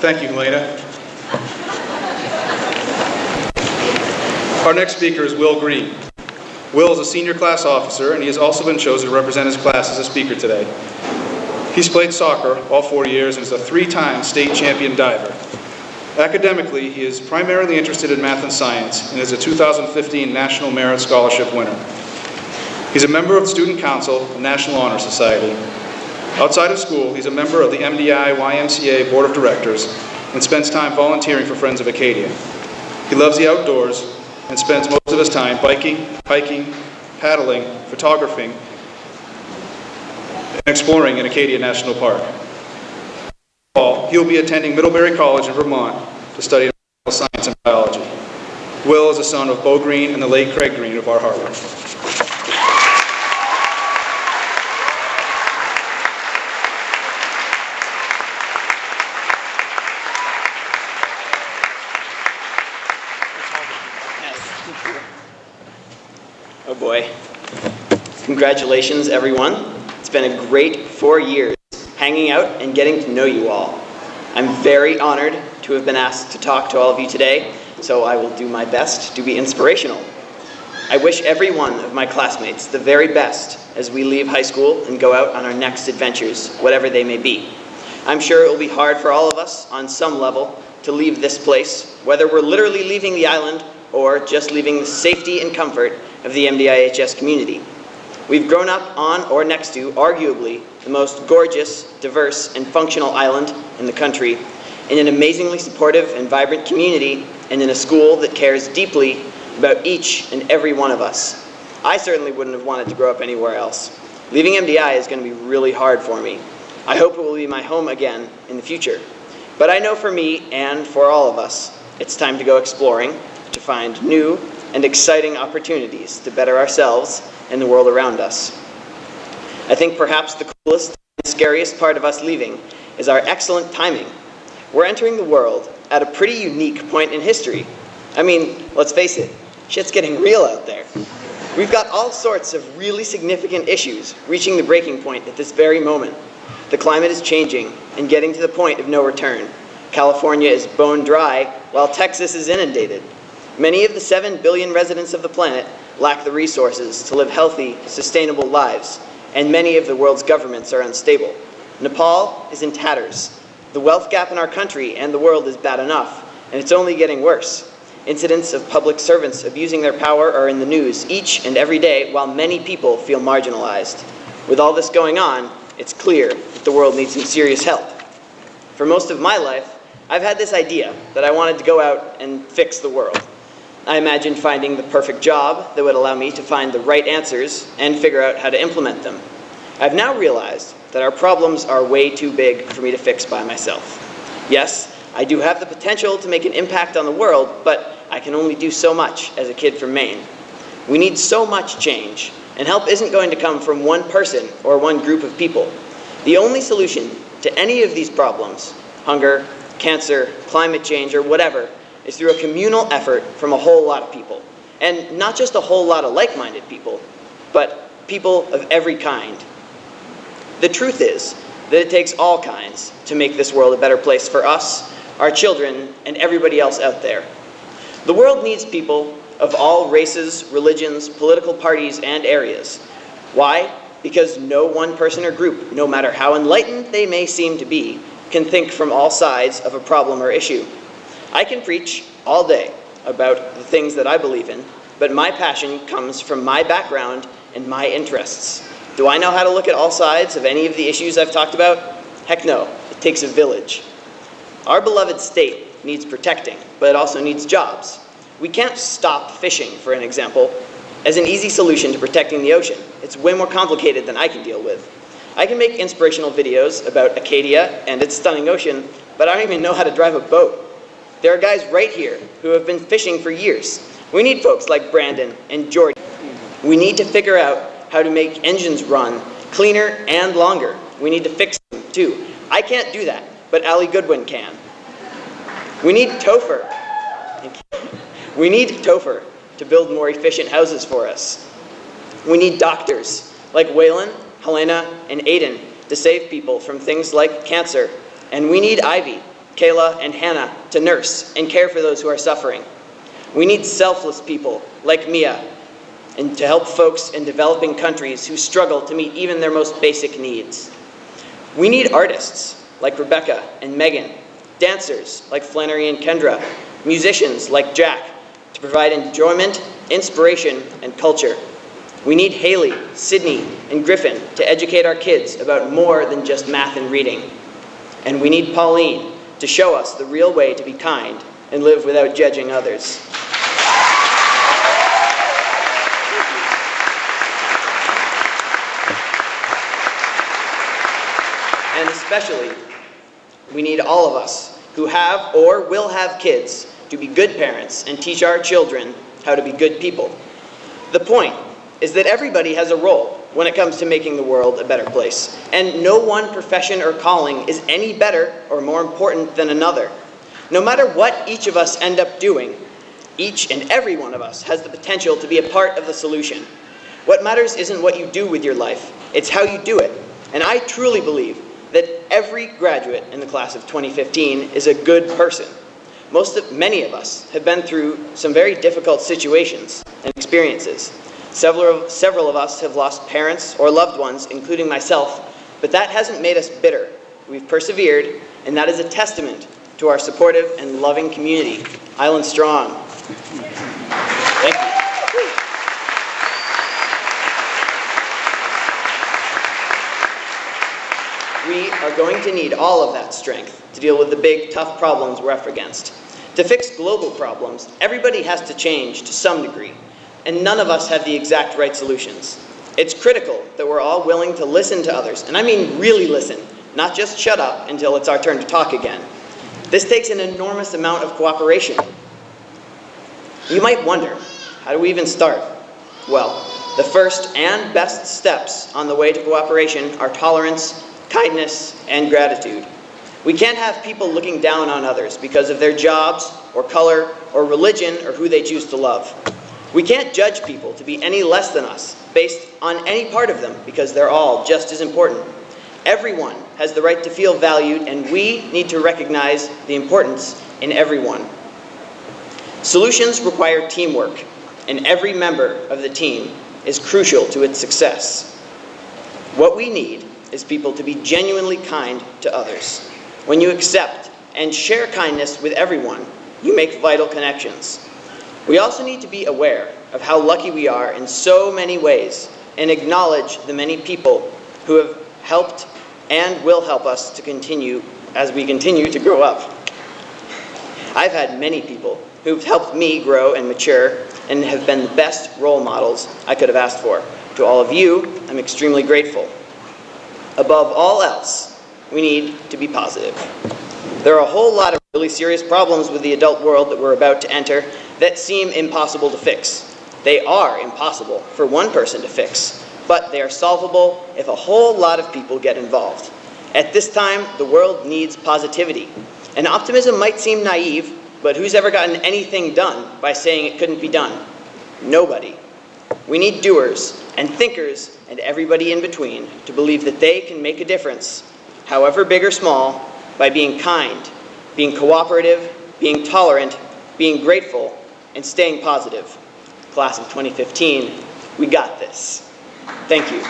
Thank you, Helena. Our next speaker is Will Greene. Will is a senior class officer, and he has also been chosen to represent his class as a speaker today. He's played soccer all 4 years and is a 3-time state champion diver. Academically, he is primarily interested in math and science and is a 2015 National Merit Scholarship winner. He's a member of the Student Council and National Honor Society. Outside of school, he's a member of the MDI YMCA Board of Directors and spends time volunteering for Friends of Acadia. He loves the outdoors and spends most of his time biking, hiking, paddling, photographing, and exploring in Acadia National Park. He'll be attending Middlebury College in Vermont to study science and biology. Will is the son of Bo Greene and the late Craig Greene of Bar Harbor. Oh boy. Congratulations, everyone. It's been a great 4 years hanging out and getting to know you all. I'm very honored to have been asked to talk to all of you today, so I will do my best to be inspirational. I wish every one of my classmates the very best as we leave high school and go out on our next adventures, whatever they may be. I'm sure it will be hard for all of us on some level to leave this place, whether we're literally leaving the island or just leaving the safety and comfort of the MDIHS community. We've grown up on or next to, arguably, the most gorgeous, diverse, and functional island in the country, in an amazingly supportive and vibrant community, and in a school that cares deeply about each and every one of us. I certainly wouldn't have wanted to grow up anywhere else. Leaving MDI is going to be really hard for me. I hope it will be my home again in the future. But I know for me, and for all of us, it's time to go exploring, to find new and exciting opportunities to better ourselves and the world around us. I think perhaps the coolest and scariest part of us leaving is our excellent timing. We're entering the world at a pretty unique point in history. I mean, let's face it, shit's getting real out there. We've got all sorts of really significant issues reaching the breaking point at this very moment. The climate is changing and getting to the point of no return. California is bone dry while Texas is inundated. Many of the 7 billion residents of the planet lack the resources to live healthy, sustainable lives, and many of the world's governments are unstable. Nepal is in tatters. The wealth gap in our country and the world is bad enough, and it's only getting worse. Incidents of public servants abusing their power are in the news each and every day, while many people feel marginalized. With all this going on, it's clear that the world needs some serious help. For most of my life, I've had this idea that I wanted to go out and fix the world. I imagined finding the perfect job that would allow me to find the right answers and figure out how to implement them. I've now realized that our problems are way too big for me to fix by myself. Yes, I do have the potential to make an impact on the world, but I can only do so much as a kid from Maine. We need so much change, and help isn't going to come from one person or one group of people. The only solution to any of these problems, hunger, cancer, climate change, or whatever, is through a communal effort from a whole lot of people. And not just a whole lot of like-minded people, but people of every kind. The truth is that it takes all kinds to make this world a better place for us, our children, and everybody else out there. The world needs people of all races, religions, political parties, and areas. Why? Because no one person or group, no matter how enlightened they may seem to be, can think from all sides of a problem or issue. I can preach all day about the things that I believe in, but my passion comes from my background and my interests. Do I know how to look at all sides of any of the issues I've talked about? Heck no, it takes a village. Our beloved state needs protecting, but it also needs jobs. We can't stop fishing, for an example, as an easy solution to protecting the ocean. It's way more complicated than I can deal with. I can make inspirational videos about Acadia and its stunning ocean, but I don't even know how to drive a boat. There are guys right here who have been fishing for years. We need folks like Brandon and Jordy. We need to figure out how to make engines run cleaner and longer. We need to fix them too. I can't do that, but Allie Goodwin can. We need Topher. We need Topher to build more efficient houses for us. We need doctors like Waylon, Helena, and Aiden to save people from things like cancer. And we need Ivy Kayla and Hannah to nurse and care for those who are suffering. We need selfless people like Mia and to help folks in developing countries who struggle to meet even their most basic needs. We need artists like Rebecca and Megan, dancers like Flannery and Kendra, musicians like Jack to provide enjoyment, inspiration, and culture. We need Haley, Sydney, and Griffin to educate our kids about more than just math and reading. And we need Pauline to show us the real way to be kind and live without judging others. And especially, we need all of us who have or will have kids to be good parents and teach our children how to be good people. The point is that everybody has a role when it comes to making the world a better place, and no one profession or calling is any better or more important than another. No matter what each of us end up doing, each and every one of us has the potential to be a part of the solution. What matters isn't what you do with your life, it's how you do it. And I truly believe that every graduate in the class of 2015 is a good person. Many of us have been through some very difficult situations and experiences. Several of us have lost parents or loved ones, including myself, but that hasn't made us bitter. We've persevered, and that is a testament to our supportive and loving community. Island Strong. Thank you. We are going to need all of that strength to deal with the big, tough problems we're up against. To fix global problems, everybody has to change to some degree, and none of us have the exact right solutions. It's critical that we're all willing to listen to others, and I mean really listen, not just shut up until it's our turn to talk again. This takes an enormous amount of cooperation. You might wonder, how do we even start? Well, the first and best steps on the way to cooperation are tolerance, kindness, and gratitude. We can't have people looking down on others because of their jobs, or color, or religion, or who they choose to love. We can't judge people to be any less than us based on any part of them because they're all just as important. Everyone has the right to feel valued, and we need to recognize the importance in everyone. Solutions require teamwork, and every member of the team is crucial to its success. What we need is people to be genuinely kind to others. When you accept and share kindness with everyone, you make vital connections. We also need to be aware of how lucky we are in so many ways and acknowledge the many people who have helped and will help us to continue as we continue to grow up. I've had many people who've helped me grow and mature and have been the best role models I could have asked for. To all of you, I'm extremely grateful. Above all else, we need to be positive. There are a whole lot of really serious problems with the adult world that we're about to enter that seem impossible to fix. They are impossible for one person to fix, but they are solvable if a whole lot of people get involved. At this time, the world needs positivity. And optimism might seem naive, but who's ever gotten anything done by saying it couldn't be done? Nobody. We need doers and thinkers and everybody in between to believe that they can make a difference, however big or small, by being kind, being cooperative, being tolerant, being grateful, and staying positive. Class of 2015, we got this. Thank you.